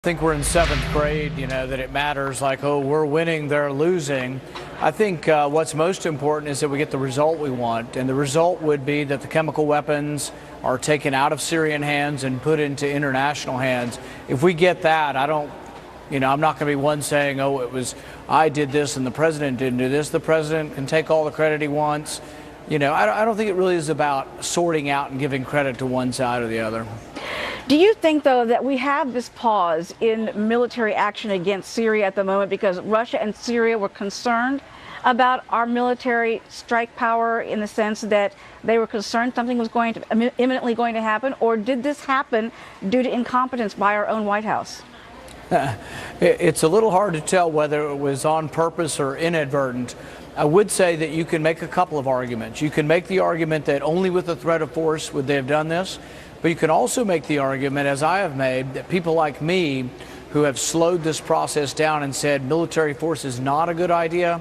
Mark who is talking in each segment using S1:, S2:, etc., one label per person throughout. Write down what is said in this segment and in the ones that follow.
S1: think we're in seventh grade, that it matters like, oh, we're winning, they're losing. I think what's most important is that we get the result we want. And the result would be that the chemical weapons are taken out of Syrian hands and put into international hands. If we get that, I'm not going to be one saying, oh, I did this and the president didn't do this. The president can take all the credit he wants. I don't think it really is about sorting out and giving credit to one side or the other.
S2: Do you think, though, that we have this pause in military action against Syria at the moment because Russia and Syria were concerned about our military strike power, in the sense that they were concerned something was imminently going to happen? Or did this happen due to incompetence by our own White House?
S1: It's a little hard to tell whether it was on purpose or inadvertent. I would say that you can make a couple of arguments. You can make the argument that only with the threat of force would they have done this. But you can also make the argument, as I have made, that people like me who have slowed this process down and said military force is not a good idea,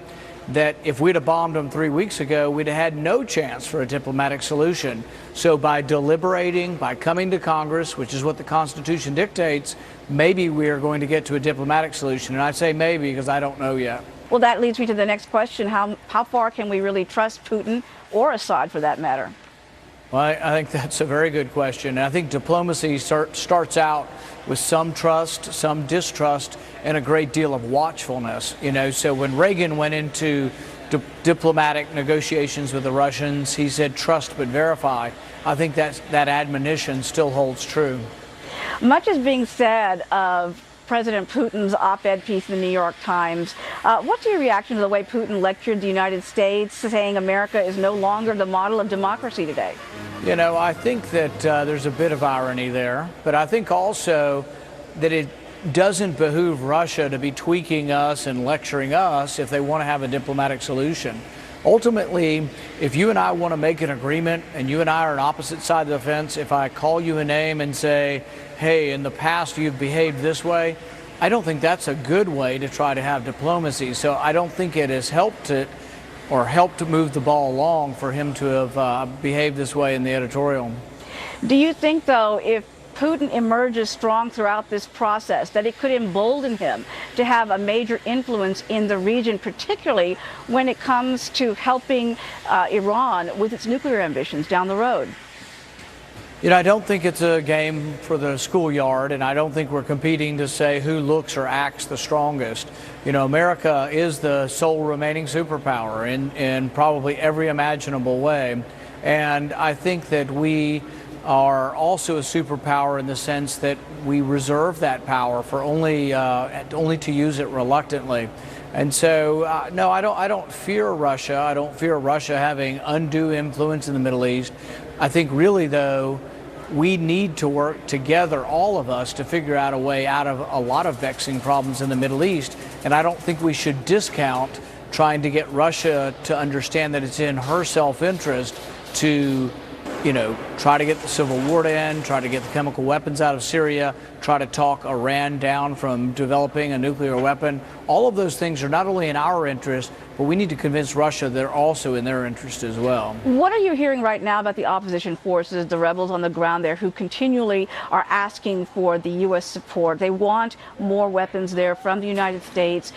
S1: that if we'd have bombed them 3 weeks ago, we'd have had no chance for a diplomatic solution. So by deliberating, by coming to Congress, which is what the Constitution dictates, maybe we are going to get to a diplomatic solution. And I say maybe because I don't know yet.
S2: Well, that leads me to the next question. How far can we really trust Putin, or Assad for that matter?
S1: Well, I think that's a very good question. And I think diplomacy starts out with some trust, some distrust, and a great deal of watchfulness. So when Reagan went into diplomatic negotiations with the Russians, he said, trust but verify. I think that admonition still holds true.
S2: Much is being said of President Putin's op-ed piece in the New York Times. What's your reaction to the way Putin lectured the United States, saying America is no longer the model of democracy today?
S1: I think that there's a bit of irony there, but I think also that it doesn't behoove Russia to be tweaking us and lecturing us if they want to have a diplomatic solution. Ultimately, if you and I want to make an agreement and you and I are on opposite sides of the fence, if I call you a name and say, hey, in the past you've behaved this way, I don't think that's a good way to try to have diplomacy. So I don't think it has helped to move the ball along for him to have behaved this way in the editorial.
S2: Do you think, though, if Putin emerges strong throughout this process, that it could embolden him to have a major influence in the region, particularly when it comes to helping Iran with its nuclear ambitions down the road?
S1: I don't think it's a game for the schoolyard, and I don't think we're competing to say who looks or acts the strongest. America is the sole remaining superpower in probably every imaginable way. And I think that we are also a superpower in the sense that we reserve that power for only to use it reluctantly. And so, no, I don't fear Russia. I don't fear Russia having undue influence in the Middle East. I think really, though, we need to work together, all of us, to figure out a way out of a lot of vexing problems in the Middle East. And I don't think we should discount trying to get Russia to understand that it's in her self-interest to try to get the civil war to end, try to get the chemical weapons out of Syria, try to talk Iran down from developing a nuclear weapon. All of those things are not only in our interest, but we need to convince Russia they're also in their interest as well.
S2: What are you hearing right now about the opposition forces, the rebels on the ground there, who continually are asking for the U.S. support? They want more weapons there from the United States,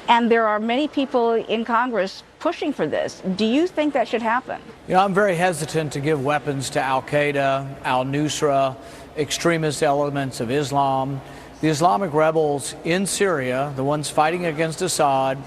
S2: and there are many people in Congress pushing for this. Do you think that should happen?
S1: I'm very hesitant to give weapons to Al-Qaeda, al-Nusra, extremist elements of Islam. The Islamic rebels in Syria, the ones fighting against Assad,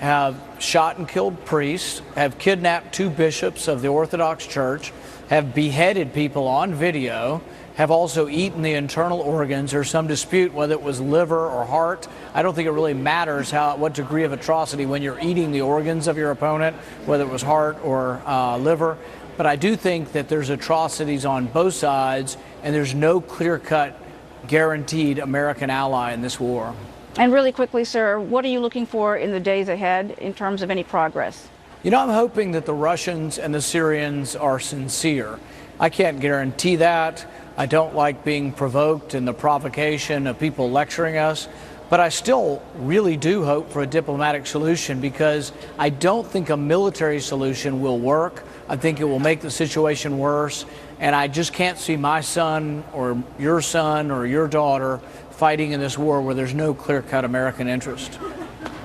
S1: have shot and killed priests, have kidnapped 2 bishops of the Orthodox Church, have beheaded people on video, have also eaten the internal organs. There's some dispute whether it was liver or heart. I don't think it really matters what degree of atrocity when you're eating the organs of your opponent, whether it was heart or liver. But I do think that there's atrocities on both sides, and there's no clear-cut, guaranteed American ally in this war.
S2: And really quickly, sir, what are you looking for in the days ahead in terms of any progress?
S1: I'm hoping that the Russians and the Syrians are sincere. I can't guarantee that. I don't like being provoked and the provocation of people lecturing us, but I still really do hope for a diplomatic solution, because I don't think a military solution will work. I think it will make the situation worse, and I just can't see my son or your daughter fighting in this war where there's no clear-cut American interest.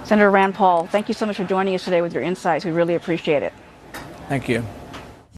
S2: Senator Rand Paul, thank you so much for joining us today with your insights. We really appreciate it.
S1: Thank you.